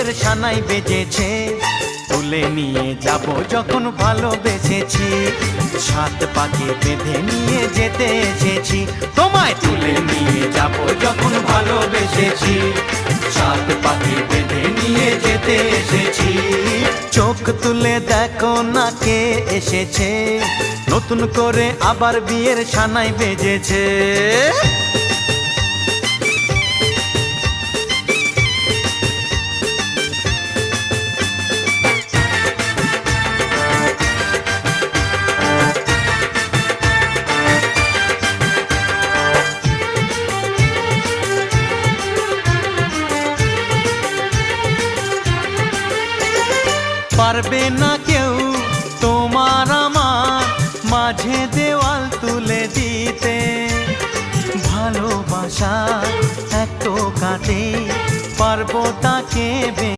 বিয়ের সানাই বেজেছে, তুলে নিয়ে যাব যখন ভালোবেসেছি। সাত পাকে বেঁধে নিয়ে যেতে এসেছি, তোমায় তুলে নিয়ে যাব যখন ভালোবেসেছি। সাত পাকে বেঁধে নিয়ে যেতে এসেছি। চোখ তুলে দেখো না কে এসেছে, নতুন করে আবার বিয়ের সানাই বেজেছে। পারবে না কেউ তোমার আমার মাঝে দেওয়াল তুলে দিতে। ভালোবাসা এক টোকাতে পারবো তাকে